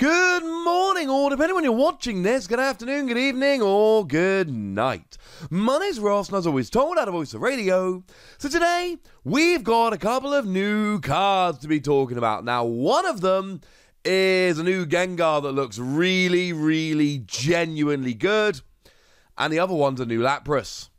Good morning, or depending when you're watching this, good afternoon, good evening, or good night. My name's Ross, and as always told out of Voice of Radio. So today, we've got a couple of new cards to be talking about. Now, one of them is a new Gengar that looks really, genuinely good. And the other one's a new Lapras.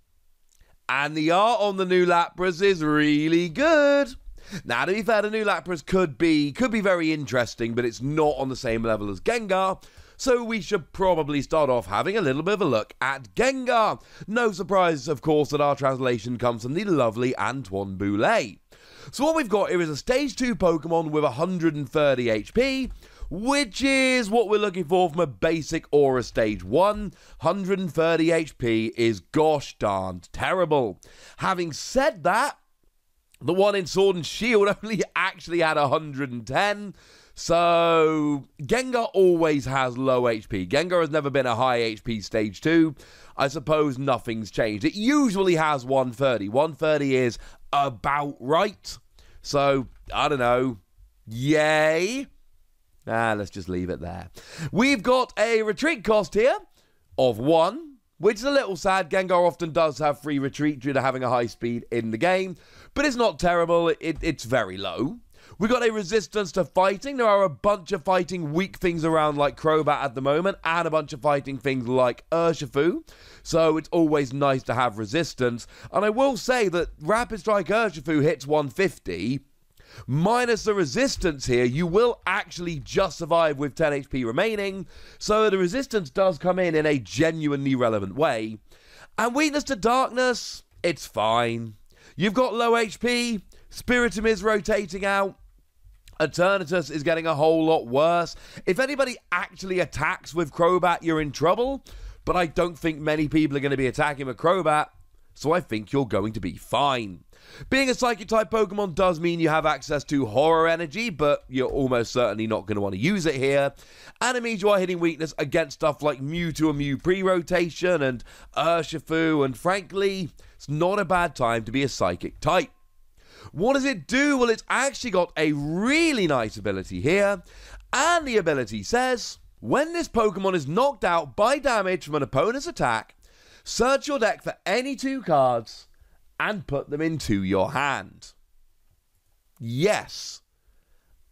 And the art on the new Lapras is really good. Now, to be fair, the new Lapras could be very interesting, but it's not on the same level as Gengar, so we should probably start off having a little bit of a look at Gengar. No surprise, of course, that our translation comes from the lovely Antoine Boulet. So what we've got here is a Stage 2 Pokemon with 130 HP, which is what we're looking for from a basic or a Stage 1. 130 HP is gosh darned terrible. Having said that, the one in Sword and Shield only actually had 110, so Gengar always has low HP. Gengar has never been a high HP Stage 2. I suppose nothing's changed. It usually has 130. 130 is about right, so I don't know. Yay. Let's just leave it there. We've got a retreat cost here of 1, which is a little sad. Gengar often does have free retreat due to having a high speed in the game, but it's not terrible. It's very low. We've got a resistance to fighting. There are a bunch of fighting weak things around like Crobat at the moment, and a bunch of fighting things like Urshifu, so it's always nice to have resistance. And I will say that Rapid Strike Urshifu hits 150, minus the resistance here, you will actually just survive with 10 HP remaining, so the resistance does come in a genuinely relevant way. And weakness to darkness, it's fine. You've got low HP, Spiritomb is rotating out, Eternatus is getting a whole lot worse. If anybody actually attacks with Crobat, you're in trouble, but I don't think many people are going to be attacking with Crobat, so I think you're going to be fine. Being a Psychic-type Pokemon does mean you have access to Horror Energy, but you're almost certainly not going to want to use it here. And it means you are hitting weakness against stuff like Mewtwo and Mew pre-rotation and Urshifu, and frankly, it's not a bad time to be a Psychic-type. What does it do? Well, it's actually got a really nice ability here, and the ability says, when this Pokemon is knocked out by damage from an opponent's attack, search your deck for any 2 cards and put them into your hand. Yes.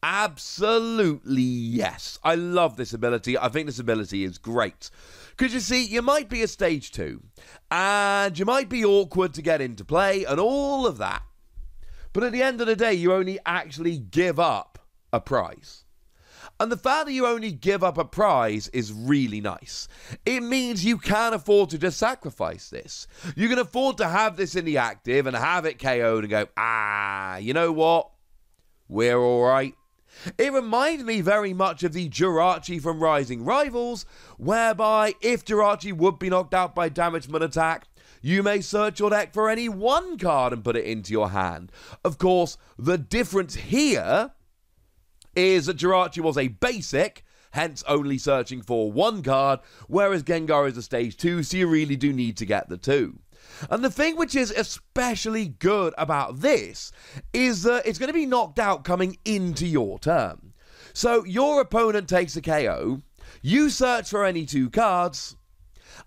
Absolutely yes. I love this ability. I think this ability is great. Because you see, you might be a Stage 2, and you might be awkward to get into play, and all of that. But at the end of the day, you only actually give up a prize. And the fact that you only give up a prize is really nice. It means you can afford to just sacrifice this. You can afford to have this in the active and have it KO'd and go, you know what? We're alright. It reminds me very much of the Jirachi from Rising Rivals, whereby if Jirachi would be knocked out by damage from an attack, you may search your deck for any 1 card and put it into your hand. Of course, the difference here is that Jirachi was a basic, hence only searching for 1 card, whereas Gengar is a Stage 2, so you really do need to get the 2. And the thing which is especially good about this is that it's going to be knocked out coming into your turn. So your opponent takes a KO, you search for any 2 cards,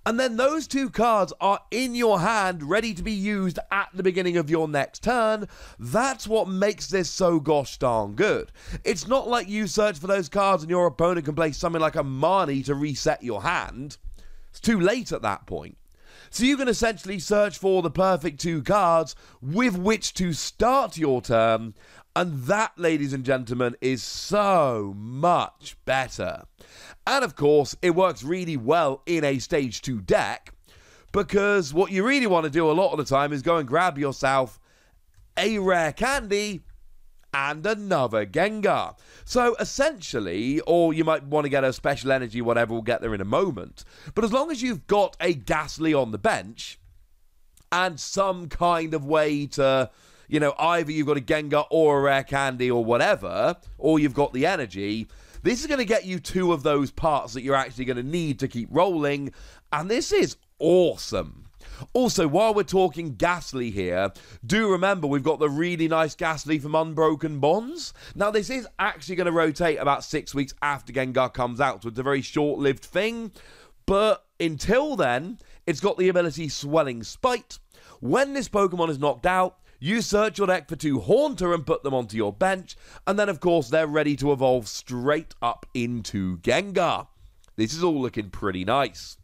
and then those 2 cards are in your hand, ready to be used at the beginning of your next turn. That's what makes this so gosh darn good. It's not like you search for those cards and your opponent can play something like a Marnie to reset your hand. It's too late at that point. So you can essentially search for the perfect 2 cards with which to start your turn, and that, ladies and gentlemen, is so much better. And of course, it works really well in a Stage 2 deck, because what you really want to do a lot of the time is go and grab yourself a rare candy and another Gengar. So essentially, or you might want to get a special energy, whatever, we'll get there in a moment. But as long as you've got a Ghastly on the bench and some kind of way to, you know, either you've got a Gengar or a rare candy or whatever, or you've got the energy, this is going to get you 2 of those parts that you're actually going to need to keep rolling, and this is awesome. Also, while we're talking Ghastly here, do remember we've got the really nice Ghastly from Unbroken Bonds. Now, this is actually going to rotate about 6 weeks after Gengar comes out, so it's a very short-lived thing. But until then, it's got the ability Swelling Spite. When this Pokemon is knocked out, you search your deck for 2 Haunter and put them onto your bench, and then, of course, they're ready to evolve straight up into Gengar. This is all looking pretty nice.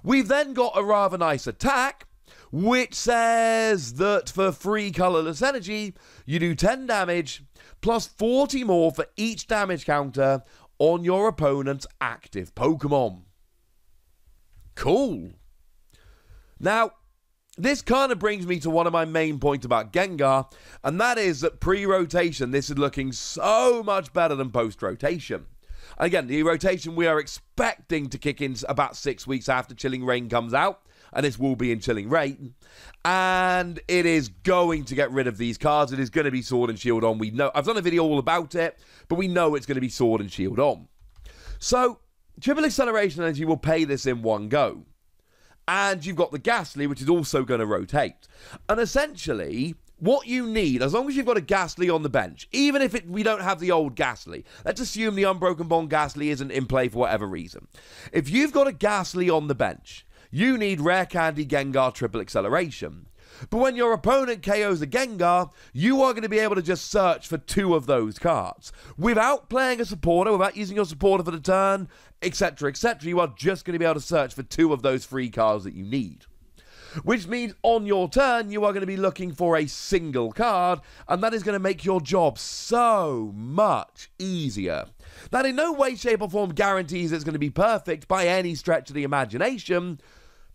We've then got a rather nice attack, which says that for free colourless energy, you do 10 damage, plus 40 more for each damage counter on your opponent's active Pokemon. Cool. Now, this kind of brings me to one of my main points about Gengar, and that is that pre-rotation, this is looking so much better than post-rotation. Again, the rotation we are expecting to kick in about 6 weeks after Chilling Reign comes out, and this will be in Chilling Reign, and it is going to get rid of these cards. It is going to be Sword and Shield on. We know, I've done a video all about it, but we know it's going to be Sword and Shield on. So, Triple Acceleration Energy will pay this in one go. And you've got the Ghastly, which is also going to rotate. And essentially, what you need, as long as you've got a Ghastly on the bench, even if we don't have the old Ghastly, let's assume the Unbroken Bond Ghastly isn't in play for whatever reason. If you've got a Ghastly on the bench, you need Rare Candy Gengar Triple Acceleration. But when your opponent KOs a Gengar, you are going to be able to just search for 2 of those cards. Without playing a supporter, without using your supporter for the turn, etc., etc., you are just going to be able to search for 2 of those free cards that you need. Which means on your turn, you are going to be looking for a single card, and that is going to make your job so much easier. That in no way, shape, or form guarantees it's going to be perfect by any stretch of the imagination,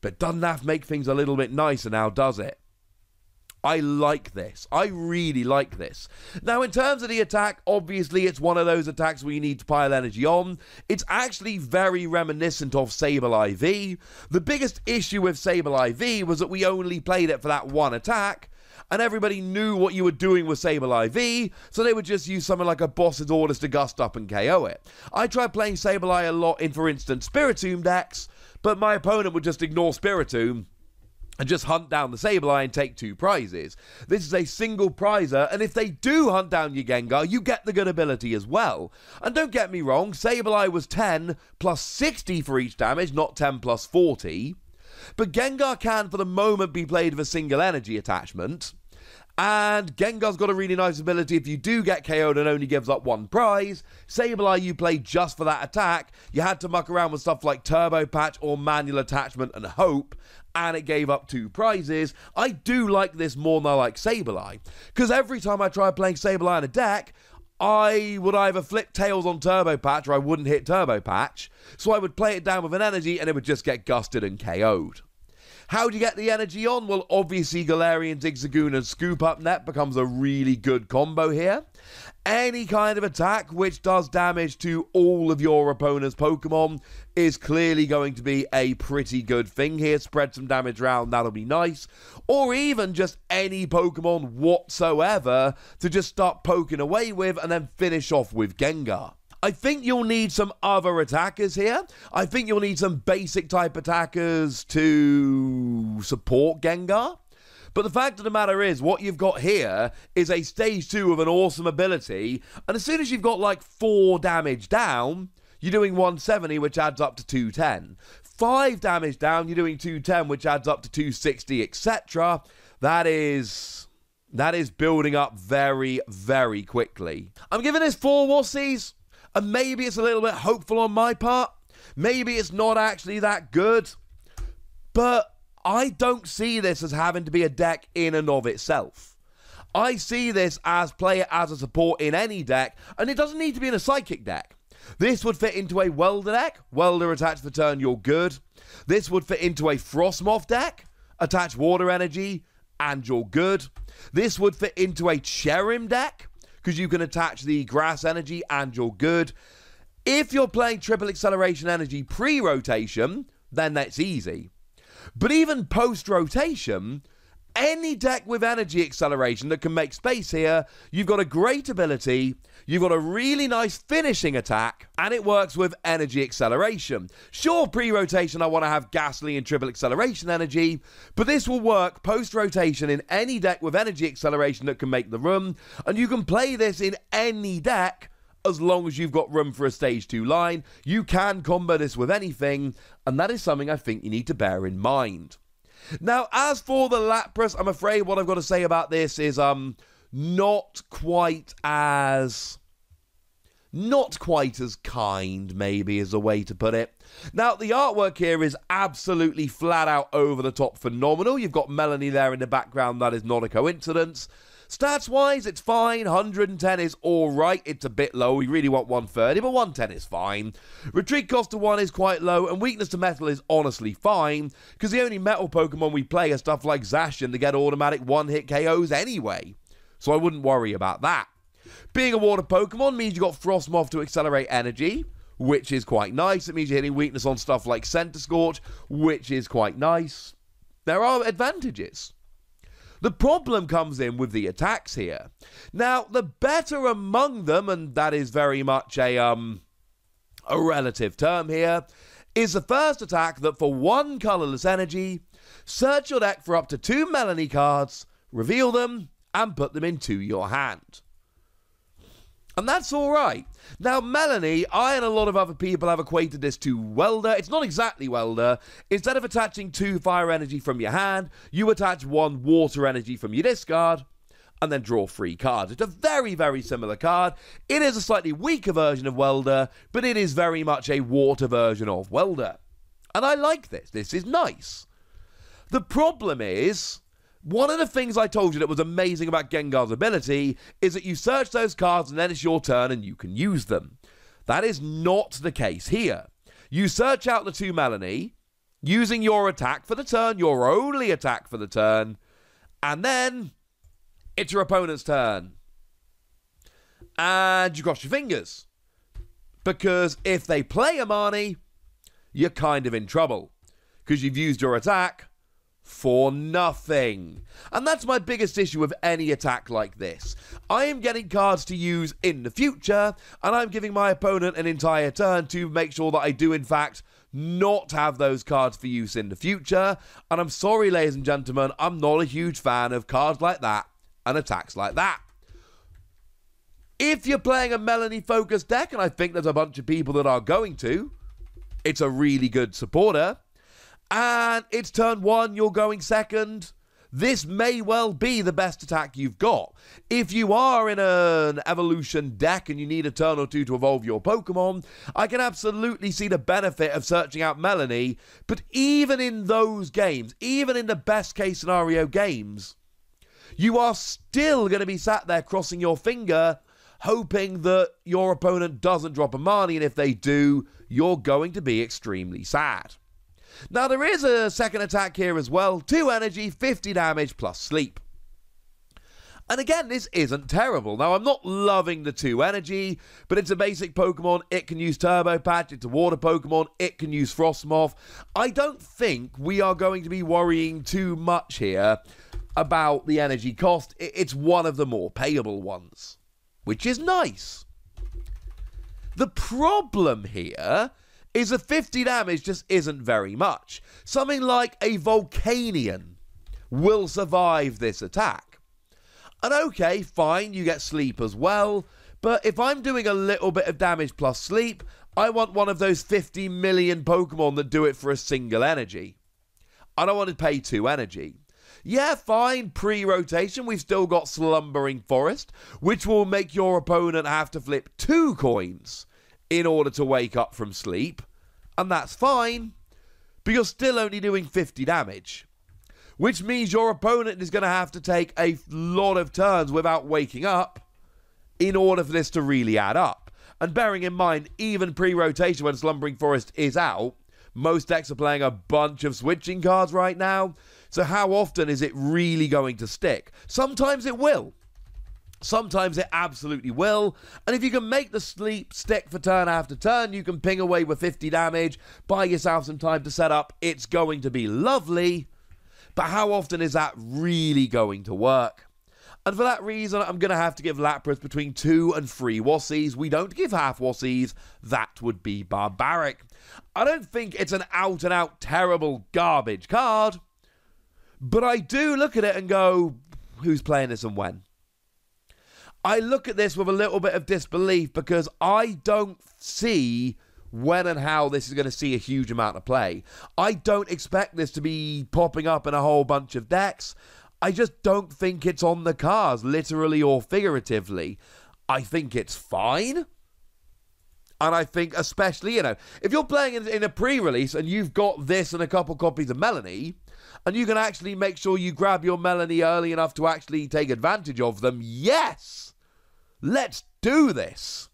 but doesn't have to make things a little bit nicer now, does it? I like this. I really like this. Now, in terms of the attack, obviously, it's one of those attacks where you need to pile energy on. It's actually very reminiscent of Sableye V. The biggest issue with Sableye V was that we only played it for that one attack, and everybody knew what you were doing with Sableye V, so they would just use something like a Boss's Orders to gust up and KO it. I tried playing Sableye a lot in, for instance, Spiritomb decks, but my opponent would just ignore Spiritomb and just hunt down the Sableye and take 2 prizes. This is a single prizer, and if they do hunt down your Gengar, you get the good ability as well. And don't get me wrong, Sableye was 10 plus 60 for each damage, not 10 plus 40. But Gengar can, for the moment, be played with a single energy attachment. And Gengar's got a really nice ability. If you do get KO'd and only gives up 1 prize, Sableye you played just for that attack, you had to muck around with stuff like Turbo Patch or Manual Attachment and Hope, and it gave up 2 prizes. I do like this more than I like Sableye, because every time I try playing Sableye in a deck, I would either flip Tails on Turbo Patch or I wouldn't hit Turbo Patch, so I would play it down with an energy and it would just get gusted and KO'd. How do you get the energy on? Well, obviously Galarian, Zigzagoon, and Scoop Up Net becomes a really good combo here. Any kind of attack which does damage to all of your opponent's Pokemon is clearly going to be a pretty good thing here. Spread some damage around, that'll be nice. Or even just any Pokemon whatsoever to just start poking away with and then finish off with Gengar. I think you'll need some other attackers here. I think you'll need some basic type attackers to support Gengar. But the fact of the matter is, what you've got here is a stage 2 of an awesome ability. And as soon as you've got like 4 damage down, you're doing 170, which adds up to 210. 5 damage down, you're doing 210, which adds up to 260, etc. That is building up very, very quickly. I'm giving this 4 wussies. And maybe it's a little bit hopeful on my part. Maybe it's not actually that good. But I don't see this as having to be a deck in and of itself. I see this as play it as a support in any deck. And it doesn't need to be in a Psychic deck. This would fit into a Welder deck. Welder attached for turn, you're good. This would fit into a Frostmoth deck. Attach Water Energy, and you're good. This would fit into a Cherim deck, because you can attach the Grass Energy and you're good. If you're playing Triple Acceleration Energy pre-rotation, then that's easy. But even post-rotation, any deck with energy acceleration that can make space here, you've got a great ability, you've got a really nice finishing attack, and it works with energy acceleration. Sure, pre-rotation I want to have ghastly and triple acceleration energy, but this will work post-rotation in any deck with energy acceleration that can make the room, and you can play this in any deck as long as you've got room for a stage 2 line. You can combo this with anything, and that is something I think you need to bear in mind. Now, as for the Lapras, I'm afraid what I've got to say about this is not quite as kind, maybe, is a way to put it. Now, the artwork here is absolutely flat out over the top phenomenal. You've got Melanie there in the background. That is not a coincidence. Stats-wise, it's fine. 110 is alright. It's a bit low. We really want 130, but 110 is fine. Retreat cost to 1 is quite low, and weakness to metal is honestly fine, because the only metal Pokemon we play are stuff like Zacian to get automatic one-hit KOs anyway. So I wouldn't worry about that. Being a water Pokemon means you got Frostmoth to accelerate energy, which is quite nice. It means you're hitting weakness on stuff like Centiskorch, which is quite nice. There are advantages. The problem comes in with the attacks here. Now, the better among them, and that is very much a relative term here, is the first attack that for 1 colorless energy, search your deck for up to 2 Melanie cards, reveal them, and put them into your hand. And that's alright. Now, Melanie, I and a lot of other people have equated this to Welder. It's not exactly Welder. Instead of attaching 2 fire energy from your hand, you attach 1 water energy from your discard, and then draw 3 cards. It's a very, very similar card. It is a slightly weaker version of Welder, but it is very much a water version of Welder. And I like this. This is nice. The problem is, one of the things I told you that was amazing about Gengar's ability is that you search those cards and then it's your turn and you can use them. That is not the case here. You search out the 2 Melanie, using your attack for the turn, your only attack for the turn, and then it's your opponent's turn. And you cross your fingers. Because if they play a Marnie, you're kind of in trouble. Because you've used your attack for nothing. And that's my biggest issue with any attack like this. I am getting cards to use in the future, and I'm giving my opponent an entire turn to make sure that I do, in fact, not have those cards for use in the future. And I'm sorry, ladies and gentlemen, I'm not a huge fan of cards like that and attacks like that. If you're playing a Melanie-focused deck, and I think there's a bunch of people that are going to, it's a really good supporter, and it's turn 1, you're going second, this may well be the best attack you've got. If you are in an evolution deck and you need a turn or 2 to evolve your Pokemon, I can absolutely see the benefit of searching out Melanie, but even in those games, even in the best case scenario games, you are still going to be sat there crossing your finger, hoping that your opponent doesn't drop a Marnie, and if they do, you're going to be extremely sad. Now, there is a second attack here as well. 2 energy, 50 damage, plus sleep. And again, this isn't terrible. Now, I'm not loving the 2 energy, but it's a basic Pokemon. It can use Turbo Patch. It's a water Pokemon. It can use Frostmoth. I don't think we are going to be worrying too much here about the energy cost. It's one of the more payable ones, which is nice. The problem here is that 50 damage just isn't very much. Something like a Volcanion will survive this attack. And okay, fine, you get sleep as well, but if I'm doing a little bit of damage plus sleep, I want one of those 50 million Pokemon that do it for a single energy. I don't want to pay 2 energy. Yeah, fine, pre-rotation, we've still got Slumbering Forest, which will make your opponent have to flip 2 coins in order to wake up from sleep, and that's fine, but you're still only doing 50 damage, which means your opponent is going to have to take a lot of turns without waking up in order for this to really add up. And bearing in mind, even pre-rotation when Slumbering Forest is out, most decks are playing a bunch of switching cards right now, so how often is it really going to stick? Sometimes it will. Sometimes it absolutely will, and if you can make the sleep stick for turn after turn, you can ping away with 50 damage, buy yourself some time to set up, it's going to be lovely. but how often is that really going to work? And for that reason, I'm going to have to give Lapras between 2 and 3 Wassies. We don't give half Wassies. That would be barbaric. I don't think it's an out-and-out terrible garbage card, but I do look at it and go, who's playing this and when? I look at this with a little bit of disbelief because I don't see when and how this is going to see a huge amount of play. I don't expect this to be popping up in a whole bunch of decks. I just don't think it's on the cards, literally or figuratively. I think it's fine. And I think especially, if you're playing in a pre-release and you've got this and a couple copies of Melanie, and you can actually make sure you grab your Melanie early enough to actually take advantage of them, yes! Let's do this.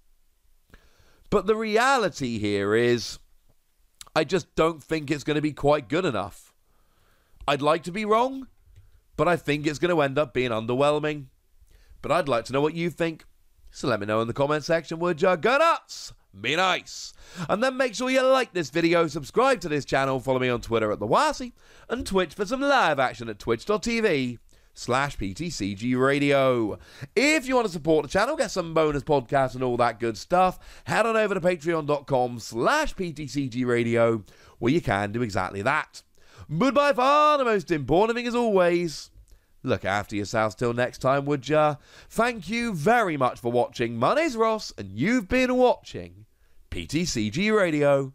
But the reality here is, I just don't think it's going to be quite good enough. I'd like to be wrong, but I think it's going to end up being underwhelming. But I'd like to know what you think. So let me know in the comment section, would ya? Go nuts! Be nice! And then make sure you like this video, subscribe to this channel, follow me on Twitter at @TheWassy, and Twitch for some live action at twitch.tv/PTCG Radio. If you want to support the channel, get some bonus podcasts and all that good stuff, head on over to patreon.com/PTCG Radio, where you can do exactly that. But by far the most important thing as always, look after yourselves till next time, would ya? Thank you very much for watching. My name's Ross, and you've been watching PTCG Radio.